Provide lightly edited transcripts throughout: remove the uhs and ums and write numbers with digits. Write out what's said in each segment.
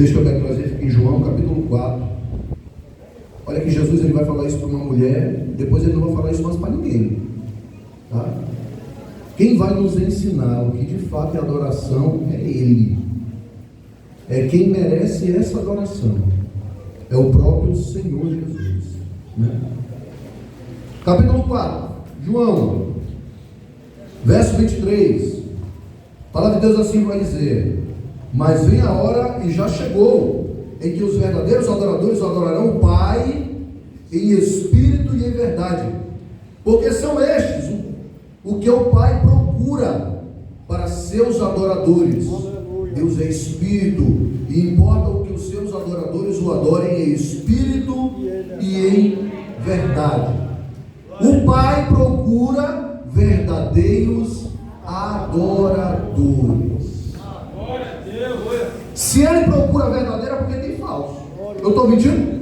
Deixa que eu quero trazer em João capítulo 4. Olha que Jesus ele vai falar isso para uma mulher, depois ele não vai falar isso mais para ninguém. Tá? Quem vai nos ensinar o que de fato é adoração é Ele. É quem merece essa adoração. É o próprio Senhor Jesus. Né? Capítulo 4, João, verso 23. A palavra de Deus assim vai dizer: mas vem a hora, e já chegou, em que os verdadeiros adoradores adorarão o Pai em espírito e em verdade, porque são estes o que o Pai procura para seus adoradores. Deus é espírito, e importa o que os seus adoradores o adorem em espírito e em verdade. O Pai procura verdadeiros adoradores. Se Ele procura verdadeiro, é porque tem falso. Eu estou mentindo?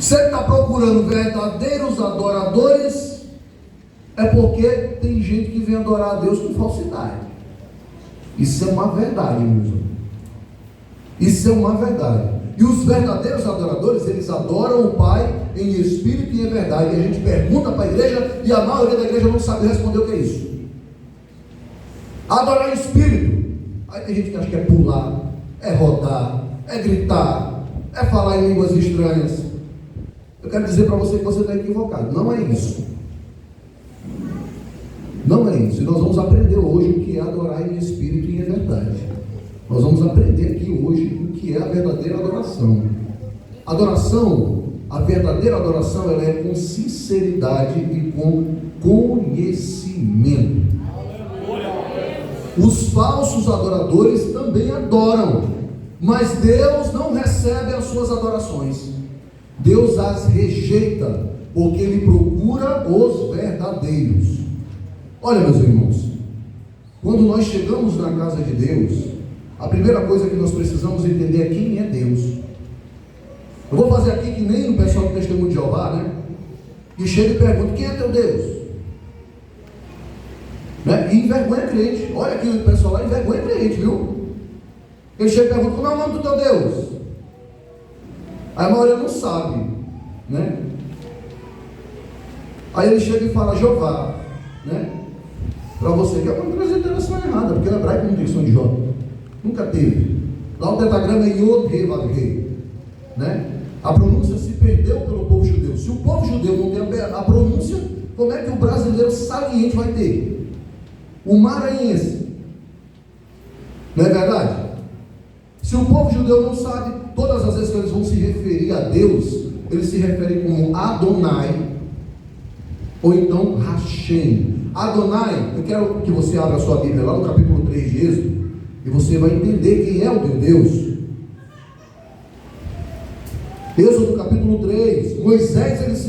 Se Ele está procurando verdadeiros adoradores, é porque tem gente que vem adorar a Deus com falsidade. Isso é uma verdade, meus irmãos. Isso é uma verdade. E os verdadeiros adoradores, eles adoram o Pai em espírito e em verdade. E a gente pergunta para a igreja, e a maioria da igreja não sabe responder o que é isso. Adorar em espírito. Aí tem gente que acha que é pular, é rodar, é gritar, é falar em línguas estranhas. Eu quero dizer para você que você está equivocado. Não é isso. Não é isso. E nós vamos aprender hoje o que é adorar em espírito e em verdade. Nós vamos aprender aqui hoje o que é a verdadeira adoração. Adoração, a verdadeira adoração, ela é com sinceridade e com conhecimento. Os falsos adoradores também adoram, mas Deus não recebe as suas adorações. Deus as rejeita, porque Ele procura os verdadeiros. Olha, meus irmãos, quando nós chegamos na casa de Deus, a primeira coisa que nós precisamos entender é quem é Deus. Eu vou fazer aqui que nem o pessoal do Testemunho de Jeová, né? E chega e pergunta: quem é teu Deus? Né? E envergonha crente. Olha aqui o pessoal lá, envergonha crente, viu? Ele chega e pergunta: como é o nome do teu Deus? Aí a maioria não sabe, né? Aí ele chega e fala: Jeová, né? Para você que é uma transliteração errada, porque o hebraico não tem som de J. Nunca teve. Lá o tetragrama é Yod, He, Vav, He, né? A pronúncia se perdeu pelo povo judeu. Se o povo judeu não tem a pronúncia, como é que o brasileiro saliente vai ter? O maranhense. Não é verdade? Se o povo judeu não sabe, todas as vezes que eles vão se referir a Deus, eles se referem como Adonai, ou então Hashem. Adonai, eu quero que você abra a sua Bíblia lá no capítulo 3 de Êxodo, e você vai entender quem é o teu Deus. Êxodo capítulo 3, Moisés,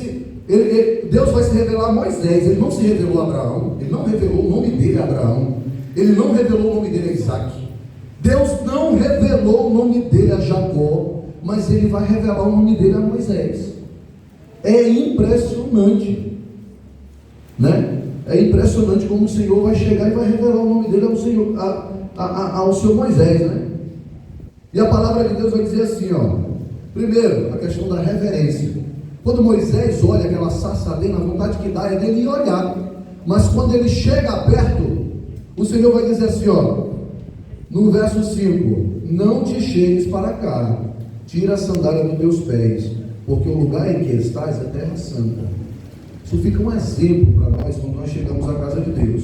Deus vai se revelar a Moisés. Ele não se revelou a Abraão, ele não revelou o nome dele a Abraão, ele não revelou o nome dele a Isaac, Deus não revelou o nome dele a Jacó, mas ele vai revelar o nome dele a Moisés. É impressionante, né? É impressionante como o Senhor vai chegar e vai revelar o nome dele ao Senhor, ao Senhor Moisés, né? E a palavra de Deus vai dizer assim, ó. Primeiro, a questão da reverência. Quando Moisés olha aquela sarça ardendo, a vontade que dá é dele ir olhar. Mas quando ele chega perto, o Senhor vai dizer assim, ó, no verso 5: não te chegues para cá, tira a sandália dos teus pés, porque o lugar em que estás é terra santa. Isso fica um exemplo para nós quando nós chegamos à casa de Deus.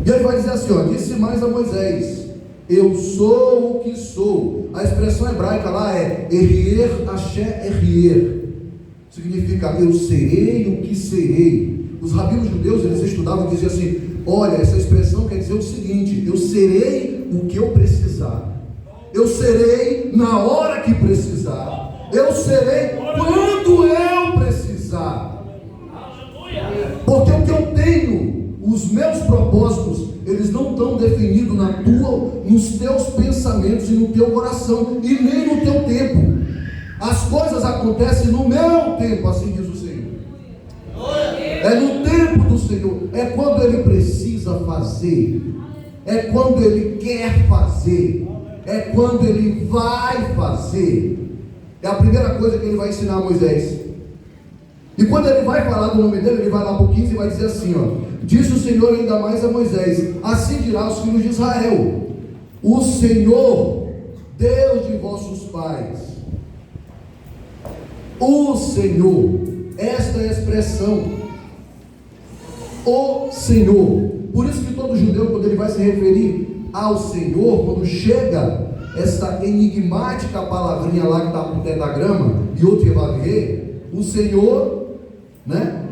E aí vai dizer assim, ó: disse mais a Moisés: eu sou o que sou. A expressão hebraica lá é Erier Asher Erier. Significa eu serei o que serei. Os rabinos judeus, eles estudavam e diziam assim: olha, essa expressão quer dizer o seguinte: eu serei o que eu precisar, eu serei na hora que precisar, eu serei quando eu precisar. Porque o que eu tenho, os meus propósitos, eles não estão definidos nos teus pensamentos e no teu coração, e nem no teu tempo. As coisas acontecem no meu tempo, assim diz o Senhor. É no tempo do Senhor, é quando Ele precisa fazer, é quando Ele quer fazer, é quando ele vai fazer. É a primeira coisa que ele vai ensinar a Moisés. E quando ele vai falar do nome dele, ele vai lá para o 15 e vai dizer assim, disse o Senhor ainda mais a Moisés, assim dirá aos filhos de Israel, o Senhor, Deus de vossos pais, o Senhor, esta é a expressão, o Senhor. Por isso que todo judeu, quando ele vai se referir ao Senhor, quando chega essa enigmática palavrinha lá que está no tetragrama, Yod-Heh-Vav-Heh, o Senhor,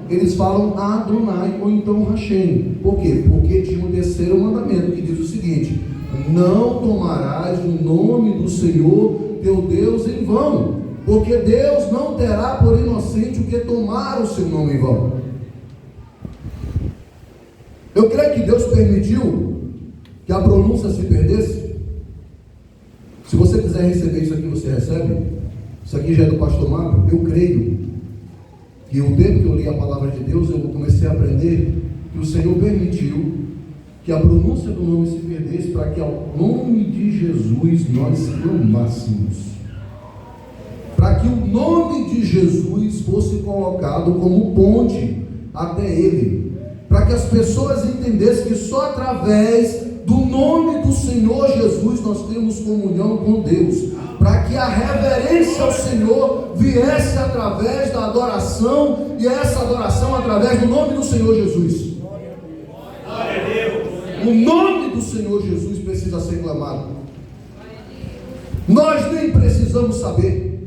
eles falam Adonai ou então Hashem. Por quê? Porque tinha um terceiro mandamento que diz o seguinte: não tomarás o nome do Senhor teu Deus em vão, porque Deus não terá por inocente o que tomar o seu nome em vão. Eu creio que Deus permitiu que a pronúncia se perdesse. Se você quiser receber isso aqui, você recebe. Isso aqui já é do pastor Mário. Eu creio que o tempo que eu li a palavra de Deus, eu comecei a aprender que o Senhor permitiu que a pronúncia do nome se perdesse, para que ao nome de Jesus nós clamássemos, para que o nome de Jesus fosse colocado como ponte até Ele, para que as pessoas entendessem que só através do nome do Senhor Jesus nós temos comunhão com Deus, para que a reverência ao Senhor viesse através da adoração, e essa adoração através do nome do Senhor Jesus. O nome do Senhor Jesus precisa ser clamado. Nós nem precisamos saber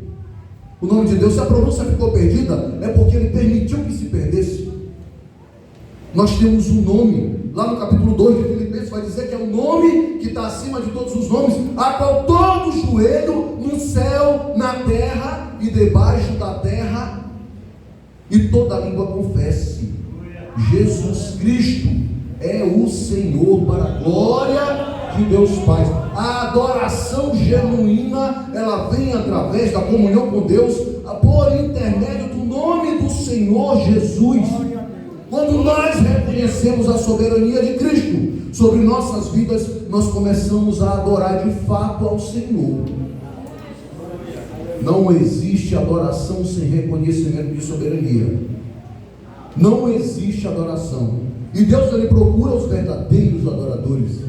o nome de Deus. Se a pronúncia ficou perdida, é porque Ele permitiu que se perdesse. Nós temos um nome. Lá no capítulo 2 de Filipenses vai dizer que é o nome que está acima de todos os nomes, a qual todo joelho no céu, na terra e debaixo da terra, e toda língua confesse: Jesus Cristo é o Senhor, para a glória de Deus Pai. A adoração genuína, ela vem através da comunhão com Deus, por intermédio do nome do Senhor Jesus. Quando nós reconhecemos a soberania de Cristo sobre nossas vidas, nós começamos a adorar de fato ao Senhor. Não existe adoração sem reconhecimento de soberania. Não existe adoração. E Deus, Ele procura os verdadeiros adoradores,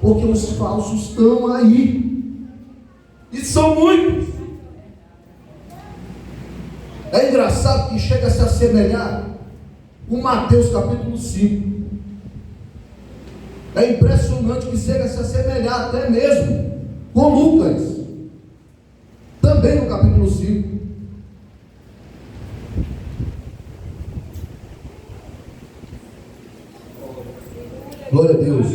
porque os falsos estão aí, e são muitos. É engraçado que chega a se assemelhar com Mateus capítulo 5. É impressionante que chega a se assemelhar até mesmo com Lucas, também no capítulo 5. Glória a Deus.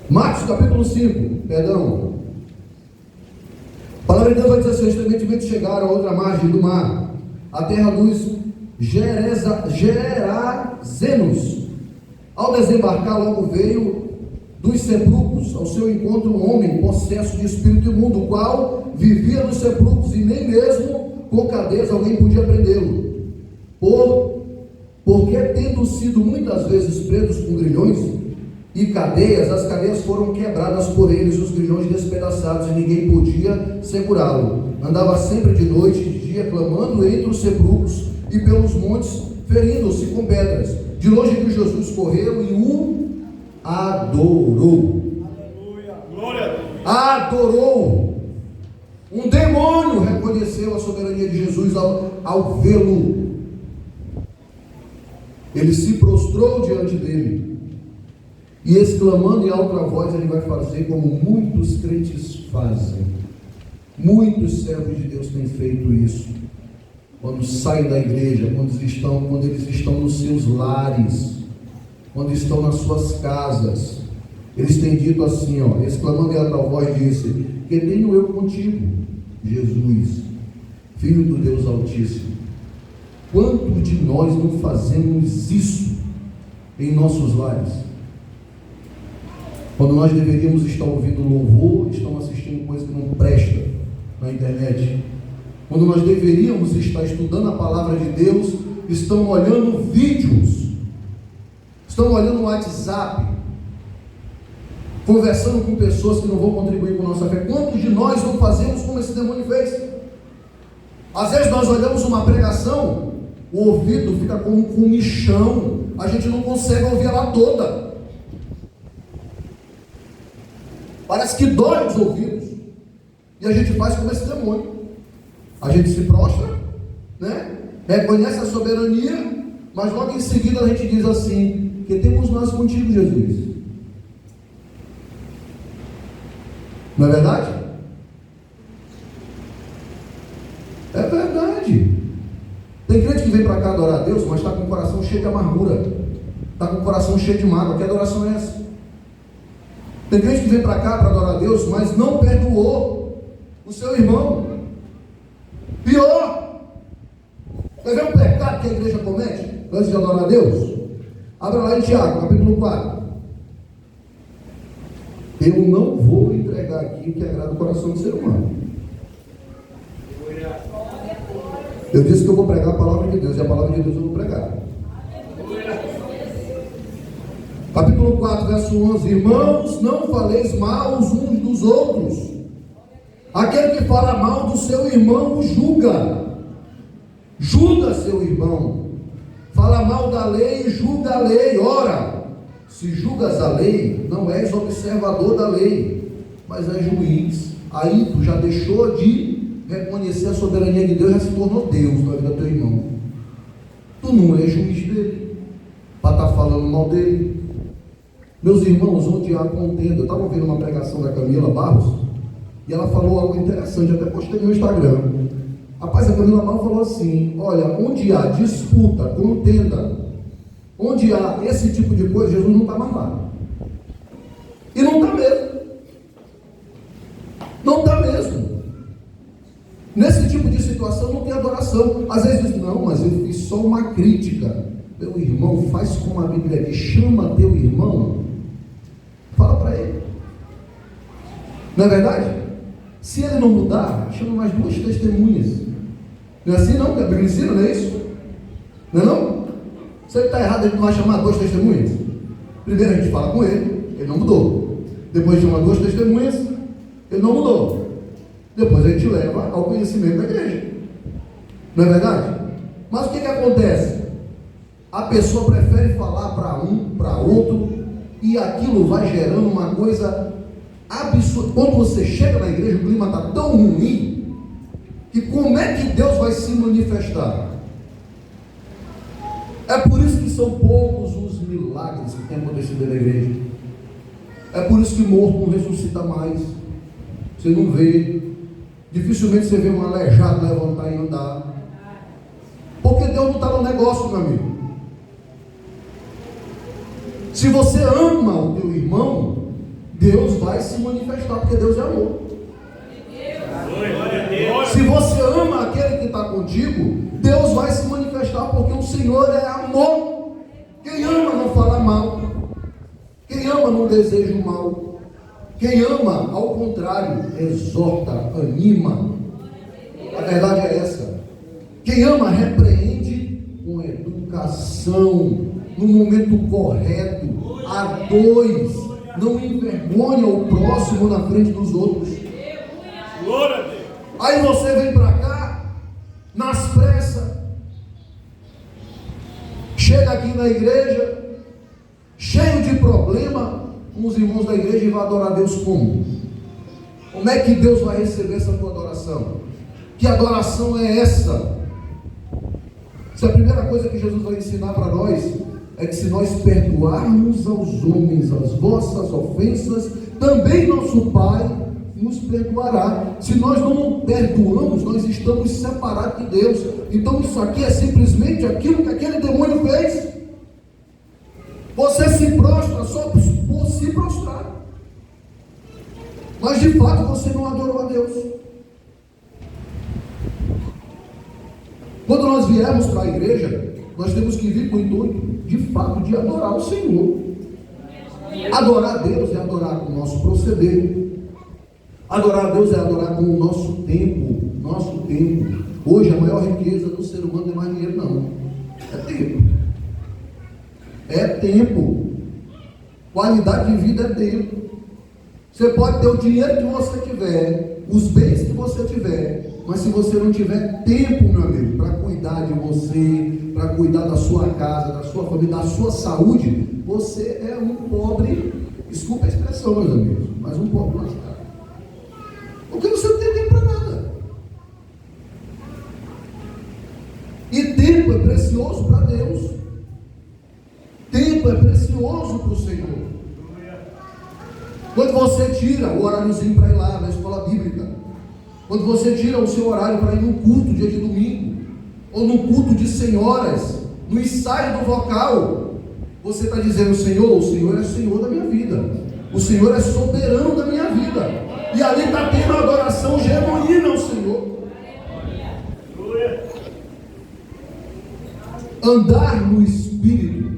Marcos capítulo 5, perdão. A palavra de Deus vai dizer assim: extremamente chegaram a outra margem do mar, a terra dos Gerazenos. Ao desembarcar, logo veio dos sepulcros ao seu encontro um homem possesso de espírito imundo, o qual vivia nos sepulcros, e nem mesmo com cadeias alguém podia prendê-lo, porque tendo sido muitas vezes presos com grilhões e cadeias, as cadeias foram quebradas por eles, os grilhões despedaçados, e ninguém podia segurá-lo. Andava sempre de noite e de dia, clamando entre os sepulcros e pelos montes, ferindo-se com pedras. De longe viu Jesus, correu e o adorou. Adorou. Um demônio reconheceu a soberania de Jesus ao vê-lo. Ele se prostrou diante dele e, exclamando em alta voz, ele vai fazer como muitos crentes fazem. Muitos servos de Deus têm feito isso. Quando saem da igreja, quando eles estão nos seus lares, quando estão nas suas casas, eles têm dito assim, exclamando em alta voz, disse: que tenho eu contigo, Jesus, Filho do Deus Altíssimo? Quantos de nós não fazemos isso em nossos lares? Quando nós deveríamos estar ouvindo louvor, estamos assistindo coisa que não presta na internet. Quando nós deveríamos estar estudando a palavra de Deus, estão olhando vídeos estão olhando no WhatsApp, conversando com pessoas que não vão contribuir com a nossa fé. Quantos de nós não fazemos como esse demônio fez? Às vezes nós olhamos uma pregação, o ouvido fica com um michão, a gente não consegue ouvir ela toda. Parece que dói os ouvidos. E a gente faz como esse demônio. A gente se prostra, né? Reconhece a soberania, mas logo em seguida a gente diz assim: que temos nós contigo, Jesus. Não é verdade? É verdade. Tem crente que vem para cá adorar a Deus, mas está com o coração cheio de amargura, está com o coração cheio de mágoa. Que adoração é essa? Tem crente que vem para cá para adorar a Deus, mas não perdoou o seu irmão. Pior, quer ver um pecado que a igreja comete antes de adorar a Deus? Abra lá em Tiago, capítulo 4. Eu não vou entregar aqui o que agrada o coração do ser humano. Eu disse que eu vou pregar a palavra de Deus, e a palavra de Deus eu vou pregar. Capítulo 4, verso 11. Irmãos, não faleis mal os uns dos outros. Aquele que fala mal do seu irmão o julga seu irmão. Fala mal da lei, julga a lei. Ora, se julgas a lei, não és observador da lei, mas és juiz. Aí tu já deixou de reconhecer a soberania de Deus, já se tornou Deus na vida do teu irmão. Tu não és juiz dele, para estar falando mal dele. Meus irmãos, onde há contenda, eu estava ouvindo uma pregação da Camila Barros, e ela falou algo interessante, até postei no meu Instagram. Rapaz, a Camila Barros falou assim: olha, onde há disputa, contenda, onde há esse tipo de coisa, Jesus não está mais lá. E não está mesmo. Não está mesmo. Nesse tipo de situação não tem adoração. Às vezes diz: não, mas eu fiz só uma crítica. Meu irmão, faz como a Bíblia diz, chama teu irmão, fala para ele. Não é verdade? Se ele não mudar, chama mais duas testemunhas. Não é assim não? Que a Bíblia ensina, não é isso? Não é não? Se ele está errado, a gente não vai chamar duas testemunhas. Primeiro a gente fala com ele não mudou. Depois chama duas testemunhas, ele não mudou. Depois a gente leva ao conhecimento da igreja. Não é verdade? Mas o que acontece? A pessoa prefere falar para um, para outro, e aquilo vai gerando uma coisa absurda. Quando você chega na igreja, o clima está tão ruim, que como é que Deus vai se manifestar? É por isso que são poucos os milagres que têm acontecido na igreja. É por isso que morto não ressuscita mais. Você não vê. Dificilmente você vê um aleijado levantar e andar. Porque Deus não está no negócio, meu amigo. Se você ama o teu irmão, Deus vai se manifestar, porque Deus é amor. Se você ama aquele que está contigo, Deus vai se manifestar, porque o Senhor é amor. Quem ama não fala mal. Quem ama não deseja o mal. Quem ama, ao contrário, exorta, anima. A verdade é essa. Quem ama, repreende com educação, no momento correto, a dois, não envergonha o próximo na frente dos outros. Aí você vem para cá, nas pressas, chega aqui na igreja, cheio de problema com os irmãos da igreja, e vai adorar a Deus como? Como é que Deus vai receber essa tua adoração? Que adoração é essa? Se a primeira coisa que Jesus vai ensinar para nós é que se nós perdoarmos aos homens as vossas ofensas, também nosso Pai nos perdoará. Se nós não perdoamos, nós estamos separados de Deus. Então isso aqui é simplesmente aquilo que aquele demônio fez. Você se prostra só por se prostrar, mas de fato você não adorou a Deus. Quando nós viemos para a igreja, nós temos que vir com o intuito, de fato, de adorar o Senhor. Adorar a Deus é adorar com o nosso proceder. Adorar a Deus é adorar com o nosso tempo. Nosso tempo. Hoje a maior riqueza do ser humano não é mais dinheiro, não. É tempo. É tempo. Qualidade de vida é tempo. Você pode ter o dinheiro que você tiver, os bens que você tiver, mas se você não tiver tempo, meu amigo, para cuidar de você, para cuidar da sua casa, da sua família, da sua saúde, você é um pobre, desculpa a expressão, meus amigos, mas um pobre lascado. Porque você não tem tempo para nada. E tempo é precioso para Deus. Tempo é precioso para o Senhor. Quando você tira o horáriozinho para ir lá na escola bíblica, quando você tira o seu horário para ir num culto dia de domingo, ou num culto de senhoras, no ensaio do vocal, você está dizendo: Senhor, o Senhor é Senhor da minha vida, o Senhor é soberano da minha vida, e ali está tendo uma adoração genuína ao Senhor. Andar no Espírito,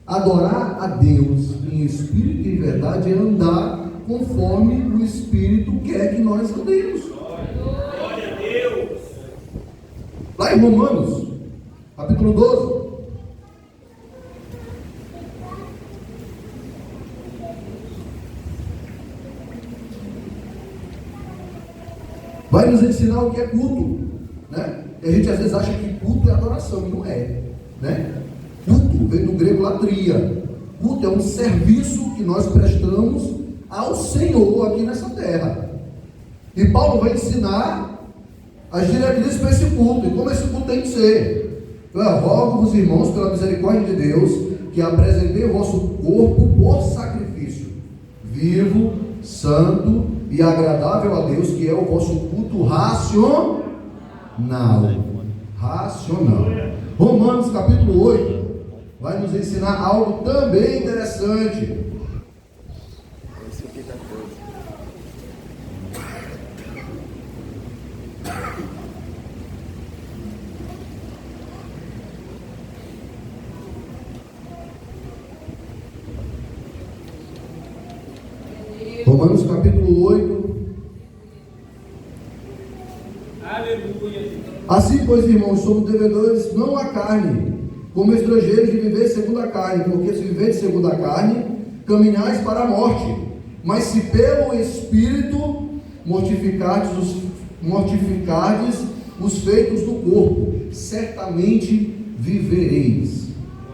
adorar a Deus em Espírito e em verdade, é andar conforme o Espírito quer que nós andemos. Glória a Deus. Lá em Romanos, capítulo 12. Vai nos ensinar o que é culto, né? E a gente às vezes acha que culto é adoração, e não é, né? Culto vem do grego latria. Culto é um serviço que nós prestamos ao Senhor aqui nessa terra. E Paulo vai ensinar as diretrizes para esse culto, e como esse culto tem que ser. Eu rogo-vos, irmãos, pela misericórdia de Deus, que apresentei o vosso corpo por sacrifício vivo, santo e agradável a Deus, que é o vosso culto racional. Romanos capítulo 8 vai nos ensinar algo também interessante. Romanos capítulo 8. Aleluia. Assim, pois, irmãos, somos devedores não à carne, como estrangeiros, de viver segundo a carne, porque se viveis segundo a carne, caminhais para a morte. Mas se pelo Espírito mortificardes os feitos do corpo, certamente vivereis.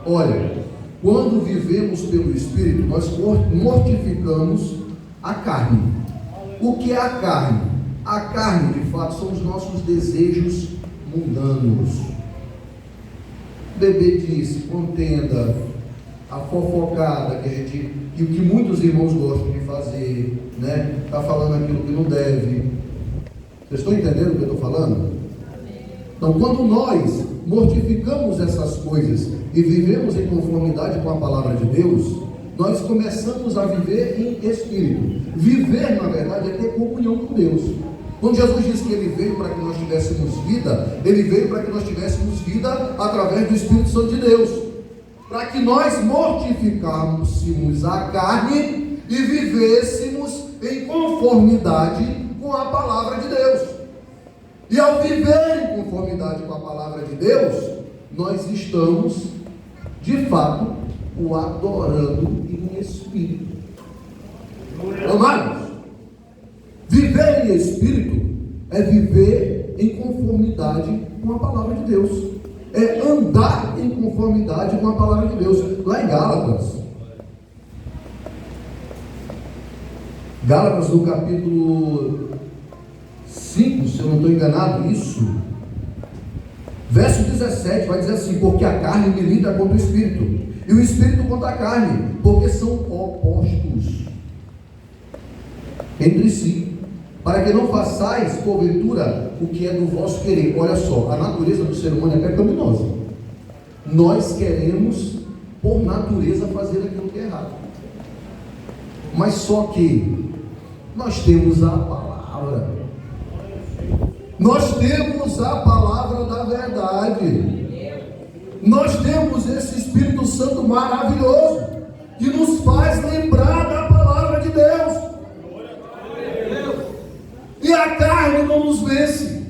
Olha, quando vivemos pelo Espírito, nós mortificamos a carne. O que é a carne? A carne, de fato, são os nossos desejos mundanos. Bebedice, contenda, a fofocada que muitos irmãos gostam de fazer, né? Está falando aquilo que não deve. Vocês estão entendendo o que eu estou falando? Então, quando nós mortificamos essas coisas e vivemos em conformidade com a palavra de Deus, nós começamos a viver em Espírito. Viver, na verdade, é ter comunhão com Deus. Quando Jesus disse que Ele veio para que nós tivéssemos vida, Ele veio para que nós tivéssemos vida através do Espírito Santo de Deus, para que nós mortificássemos a carne e vivêssemos em conformidade com a palavra de Deus. E ao viver em conformidade com a palavra de Deus, nós estamos, de fato, o adorando em Espírito. Amados, viver em Espírito é viver em conformidade com a palavra de Deus, é andar em conformidade com a palavra de Deus. Lá em Gálatas no capítulo 5, se eu não estou enganado, isso, verso 17, vai dizer assim: porque a carne milita contra o Espírito, e o Espírito contra a carne, porque são opostos entre si, para que não façais, porventura, o que é do vosso querer. Olha só, a natureza do ser humano é pecaminosa. Nós queremos, por natureza, fazer aquilo que é errado. Mas só que nós temos a palavra. Nós temos a palavra da verdade. Nós temos esse Espírito Santo maravilhoso, que nos faz lembrar da palavra de Deus. E a carne não nos vence,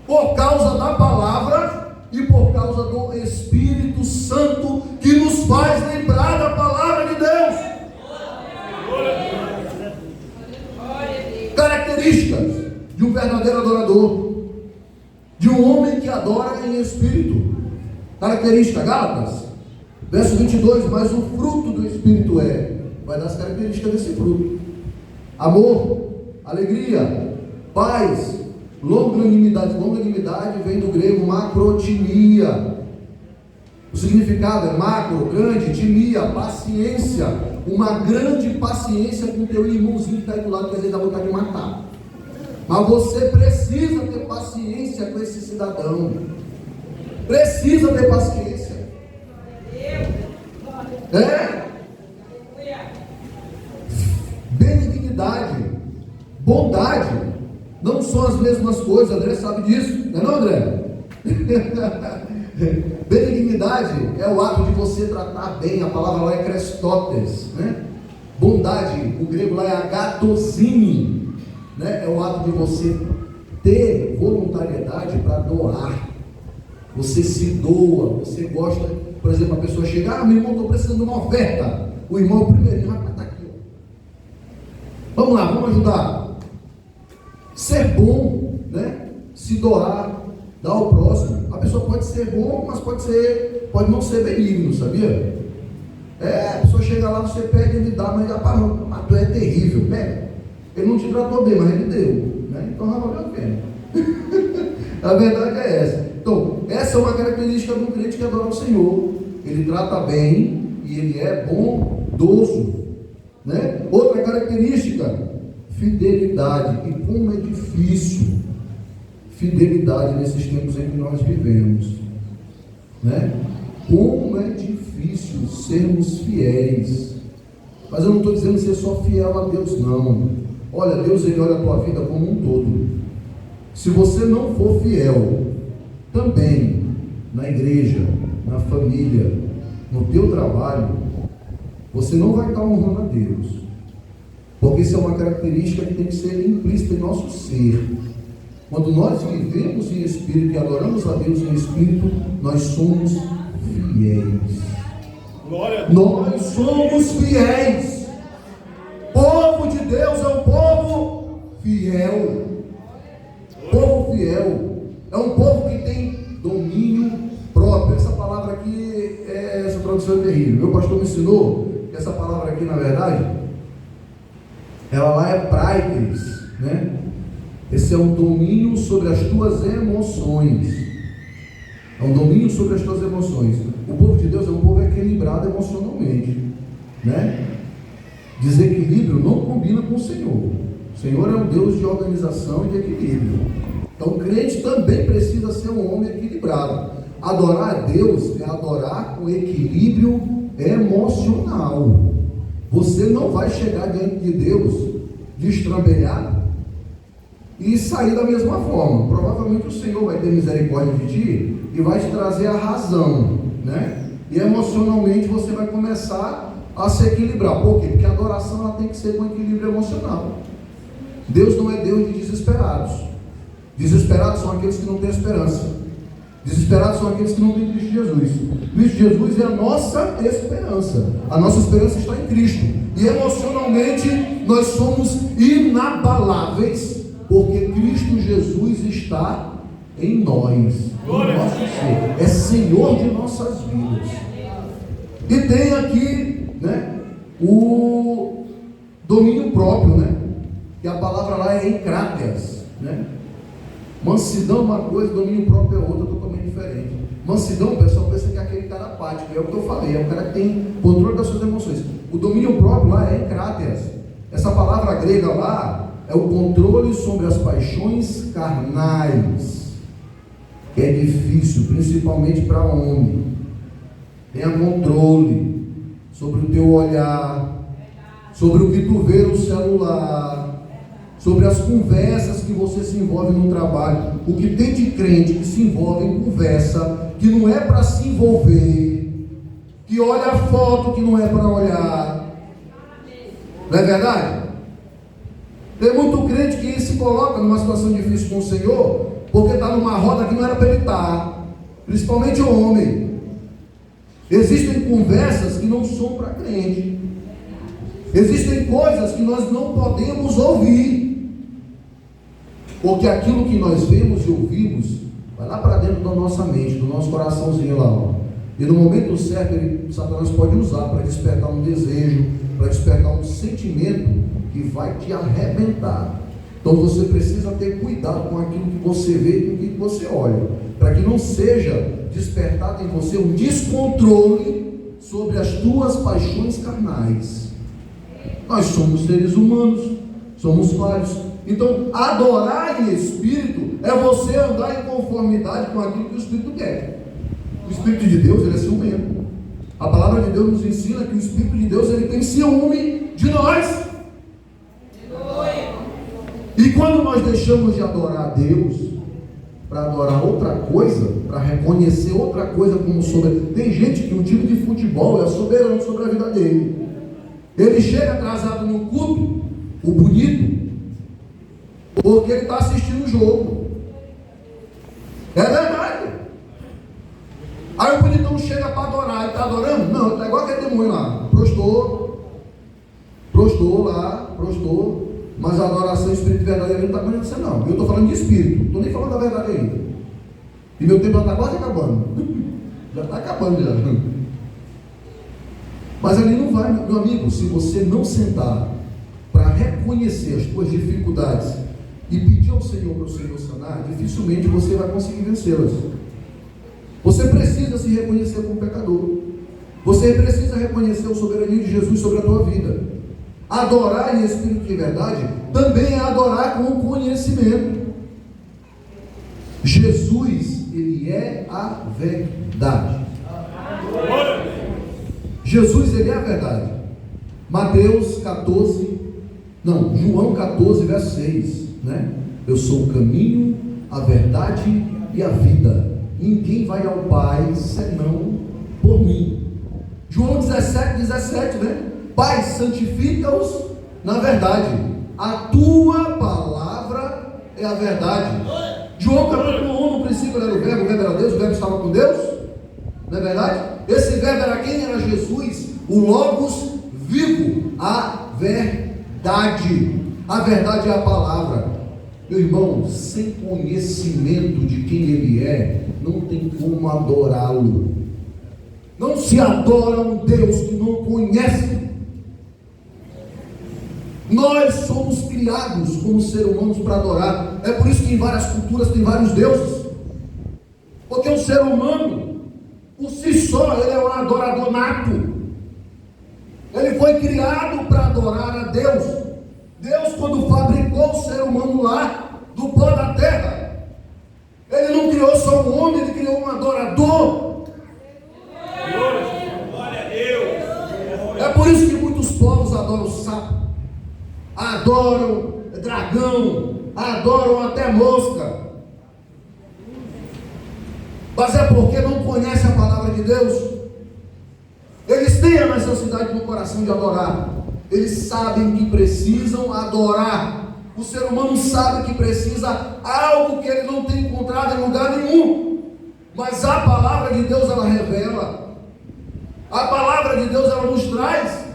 por causa da palavra e por causa do Espírito Santo, que nos faz verdadeiro adorador, de um homem que adora em espírito. Característica, Gálatas, verso 22, mas o fruto do Espírito vai dar as características desse fruto: amor, alegria, paz, longanimidade. Longanimidade vem do grego macrotimia. O significado é macro, grande, timia, paciência. Uma grande paciência com o teu irmãozinho que está aí do lado, que às vezes dá vontade de matar. Mas você precisa ter paciência com esse cidadão. Precisa ter paciência. Benignidade, bondade, não são as mesmas coisas. André sabe disso, não é não, André? Benignidade é o ato de você tratar bem. A palavra lá é Christotes, né? Bondade, o grego lá é agatosine, né? É o ato de você ter voluntariedade para doar. Você se doa, você gosta. Por exemplo, a pessoa chega: meu irmão, estou precisando de uma oferta. O irmão, o primeiro, vai estar aqui. Vamos lá, vamos ajudar. Ser bom, né? Se doar, dar ao próximo. A pessoa pode ser bom, mas pode não ser benigno, sabia? A pessoa chega lá, você pede, ele dá, mas tu é terrível. Pega. Ele não te tratou bem, mas ele deu, né? Então já valeu a pena. A verdade é essa. Então, essa é uma característica de um crente que adora o Senhor. Ele trata bem e ele é bondoso, né? Outra característica: fidelidade. E como é difícil fidelidade nesses tempos em que nós vivemos, né? Como é difícil sermos fiéis. Mas eu não estou dizendo ser só fiel a Deus, não. Olha, Deus, Ele olha a tua vida como um todo. Se você não for fiel também na igreja, na família, no teu trabalho, você não vai estar honrando a Deus, porque isso é uma característica que tem que ser implícita em nosso ser. Quando nós vivemos em espírito e adoramos a Deus em espírito, nós somos fiéis. Nós somos fiéis. Povo de Deus é um povo fiel. Povo fiel é um povo que tem domínio próprio. Essa palavra aqui, essa tradução é terrível. Meu pastor me ensinou que essa palavra aqui, na verdade, ela lá é praikris, né? Esse é um domínio sobre as tuas emoções. É um domínio sobre as tuas emoções. O povo de Deus é um povo equilibrado emocionalmente, né? Desequilíbrio não combina com o Senhor. O Senhor é um Deus de organização e de equilíbrio. Então o crente também precisa ser um homem equilibrado. Adorar a Deus é adorar com equilíbrio emocional. Você não vai chegar diante de Deus destrambelhado e sair da mesma forma. Provavelmente o Senhor vai ter misericórdia de ti e vai te trazer a razão, né? E emocionalmente você vai começar a se equilibrar. Por quê? Porque a adoração ela tem que ser com equilíbrio emocional. Deus não é Deus de desesperados. Desesperados são aqueles que não têm esperança. Desesperados são aqueles que não têm Cristo Jesus. Cristo Jesus é a nossa esperança. A nossa esperança está em Cristo. E emocionalmente nós somos inabaláveis, porque Cristo Jesus está em nós. Nosso ser. É Senhor de nossas vidas. E tem aqui, né, o domínio próprio, né? Que a palavra lá é encráteas, né? Mansidão é uma coisa, domínio próprio é outra, totalmente diferente. Mansidão, o pessoal pensa que é aquele cara apático, é o que eu falei, é o cara que tem controle das suas emoções. O domínio próprio lá é encráteas. Essa palavra grega lá é o controle sobre as paixões carnais, que é difícil, principalmente para homem. Tenha controle sobre o teu olhar, sobre o que tu vê no celular, sobre as conversas que você se envolve no trabalho. O que tem de crente que se envolve em conversa, que não é para se envolver, que olha a foto que não é para olhar. Não é verdade? Tem muito crente que se coloca numa situação difícil com o Senhor, porque está numa roda que não era para ele estar, principalmente o homem. Existem conversas que não são para crente. Existem coisas que nós não podemos ouvir. Porque aquilo que nós vemos e ouvimos vai lá para dentro da nossa mente, do nosso coraçãozinho lá, ó. E no momento certo, Satanás pode usar para despertar um desejo, para despertar um sentimento que vai te arrebentar. Então você precisa ter cuidado com aquilo que você vê e com aquilo que você olha, para que não seja despertado em você um descontrole sobre as tuas paixões carnais. Nós somos seres humanos, somos falhos. Então, adorar em espírito é você andar em conformidade com aquilo que o Espírito quer. O Espírito de Deus, ele é ciumento. A palavra de Deus nos ensina que o Espírito de Deus, ele tem ciúme de nós. E quando nós deixamos de adorar a Deus para adorar outra coisa, para reconhecer outra coisa como soberano. Tem gente que o time de futebol é soberano sobre a vida dele. Ele chega atrasado no culto, o bonito, porque ele está assistindo o jogo. É verdade. Aí o bonitão chega para adorar, ele está adorando? Não, está igual aquele demônio lá. Prostou lá, mas a adoração espírito verdadeira não está acontecendo não. Eu estou falando de espírito, não estou nem falando da verdade ainda. E meu tempo já está quase acabando. Já está acabando já. Mas ali não vai, meu amigo, se você não sentar para reconhecer as suas dificuldades e pedir ao Senhor para o Senhor sanar, dificilmente você vai conseguir vencê-las. Você precisa se reconhecer como pecador. Você precisa reconhecer o soberania de Jesus sobre a tua vida. Adorar em espírito de verdade também é adorar com conhecimento. Jesus, ele é a verdade. Jesus, ele é a verdade. João 14, verso 6, né? Eu sou o caminho, a verdade e a vida. Ninguém vai ao Pai senão por mim. João 17, né? Pai, santifica-os na verdade. A tua palavra é a verdade. João capítulo 1, no princípio era o verbo era Deus, o verbo estava com Deus. Não é verdade? Esse verbo era quem? Era Jesus, o Logos vivo, a verdade. A verdade é a palavra. Meu irmão, sem conhecimento de quem Ele é, não tem como adorá-lo. Não se adora um Deus que não conhece. Nós somos criados como seres humanos para adorar. É por isso que em várias culturas tem vários deuses. Porque o ser humano, por si só, ele é um adorador nato. Ele foi criado para adorar a Deus. Deus, quando fabricou o ser humano lá, do pó da terra, Ele não criou só um homem, Ele criou um adorador. Glória a Deus. É por isso que muitos povos adoram sapo, adoram dragão, adoram até mosca. Mas é porque não conhecem a palavra de Deus. Eles têm a necessidade no coração de adorar. Eles sabem que precisam adorar. O ser humano sabe que precisa algo que ele não tem encontrado em lugar nenhum. Mas a palavra de Deus, ela revela. A palavra de Deus, ela nos traz